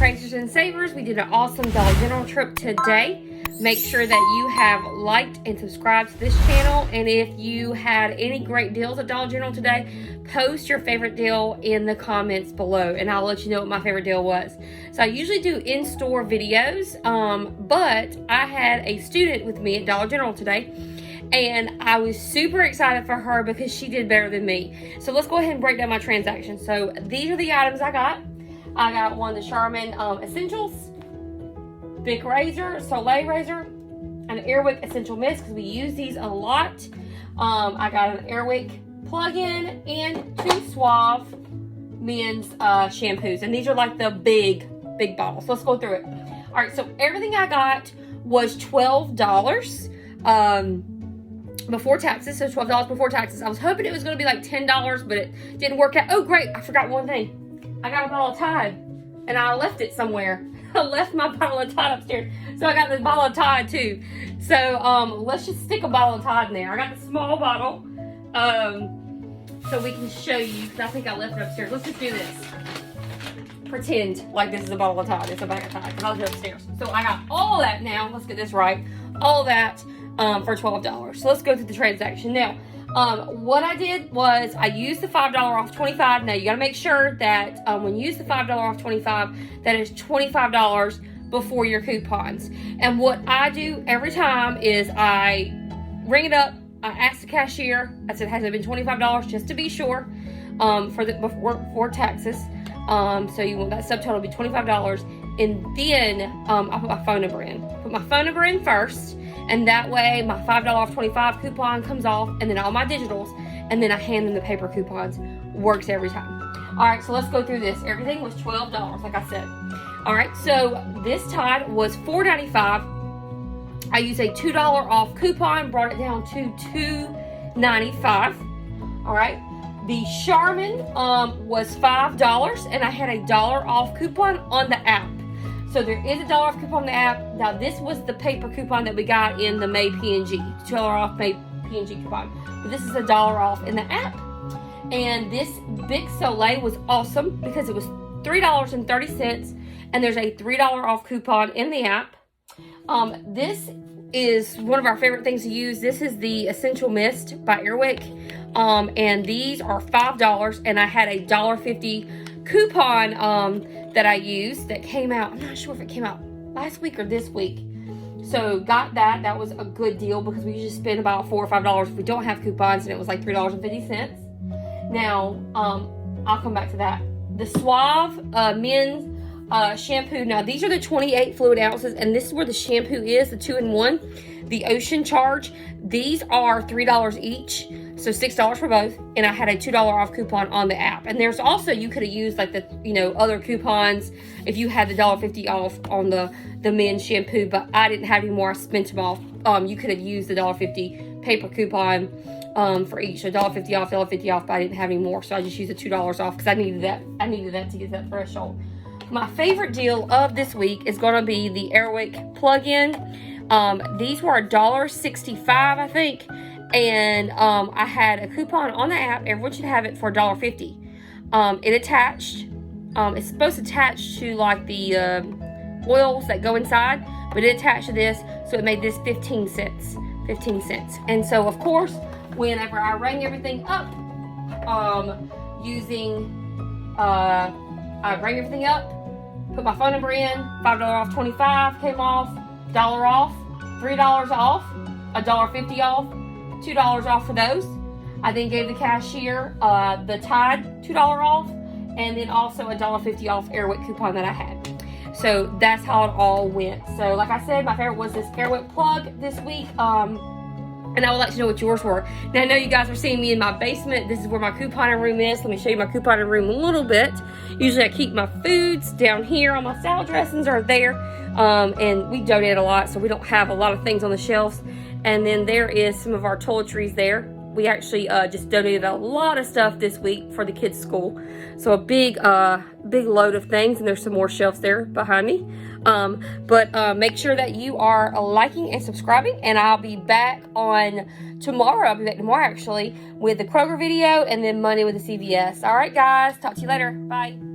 Praisers and Savers. We did an awesome Dollar General trip today. Make sure that you have liked and subscribed to this channel. And if you had any great deals at Dollar General today, post your favorite deal in the comments below and I'll let you know what my favorite deal was. So I usually do in-store videos, but I had a student with me at Dollar General today and I was super excited for her because she did better than me. So let's go ahead and break down my transaction. So these are the items I got. I got one of the Charmin Essentials, Bic razor, Soleil razor, an Airwick Essential Mist because we use these a lot. I got an Airwick plug-in and 2 Suave men's shampoos, and these are like the big bottles. Let's go through it. All right, so everything I got was $12 before taxes. So $12 before taxes. I was hoping it was going to be like $10, but it didn't work out. Oh, great! I forgot one thing. I got a bottle of Tide, and I left it somewhere. I left my bottle of Tide upstairs, so I got this bottle of Tide too. So let's just stick a bottle of Tide in there. I got the small bottle, so we can show you, because I think I left it upstairs. Let's just do this. Pretend like this is a bottle of Tide. It's a bag of Tide, because I left it upstairs. So I got all that now. Let's get this right. All that for $12. So let's go through the transaction. Now, what I did was I used the $5 off 25. Now you got to make sure that when you use the $5 off 25, that is $25 before your coupons. And what I do every time is I ring it up. I ask the cashier. I said, has it been $25 just to be sure before taxes. So you want that subtotal to be $25, and then I put my phone number in. Put my phone number in first. And that way, my $5 off 25 coupon comes off, and then all my digitals, and then I hand them the paper coupons. Works every time. All right, so let's go through this. Everything was $12, like I said. All right, so this Tide was $4.95. I used a $2 off coupon, brought it down to $2.95. All right, the Charmin was $5, and I had a $1 off coupon on the app. So there is a $1 off coupon on the app. Now this was the paper coupon that we got in the May PNG, $2 off May PNG coupon. But this is a $1 off in the app. And this Bic Soleil was awesome because it was $3.30, and there's a $3 off coupon in the app. This is one of our favorite things to use. This is the Essential Mist by Airwick, and these are $5, and I had a $1.50 coupon that I used that came out. I'm not sure if it came out last week or this week. So got that. That was a good deal because we usually spend about $4 or $5 if we don't have coupons, and it was like $3.50. Now, I'll come back to that. The Suave men's shampoo. Now, these are the 28 fluid ounces, and this is where the shampoo is, the 2-in-1. The Ocean Charge. These are $3 each. So $6 for both, and I had a $2 off coupon on the app. And there's also, you could have used like the, other coupons if you had the $1.50 off on the men's shampoo, but I didn't have any more. I spent them off. You could have used the $1.50 paper coupon for each. So $1.50 off, $1.50 off, but I didn't have any more, so I just used the $2 off because I needed that. I needed that to get that threshold. My favorite deal of this week is going to be the Airwick plug-in. These were $1.65, I think. And I had a coupon on the app. Everyone should have it for $1.50. It attached. It's supposed to attach to like the oils that go inside, but it attached to this, so it made this 15 cents. 15 cents. And so, of course, whenever I rang everything up, I rang everything up, put my phone number in, $5 off 25 came off, $1 off, $3 off, $1.50 off. $2 off for those. I then gave the cashier the Tide $2 off, and then also a $1.50 off Airwick coupon that I had. So that's how it all went. So like I said, my favorite was this Airwick plug this week. And I would like to know what yours were. Now I know you guys are seeing me in my basement. This is where my couponing room is. Let me show you my couponing room a little bit. Usually I keep my foods down here. All my salad dressings are there. And we donate a lot, so we don't have a lot of things on the shelves. And then there is some of our toiletries there. We actually just donated a lot of stuff this week for the kids' school. So a big load of things, and there's some more shelves there behind me. But make sure that you are liking and subscribing, and I'll be back on tomorrow. I'll be back tomorrow, actually, with the Kroger video, and then Monday with the CVS. All right, guys. Talk to you later. Bye.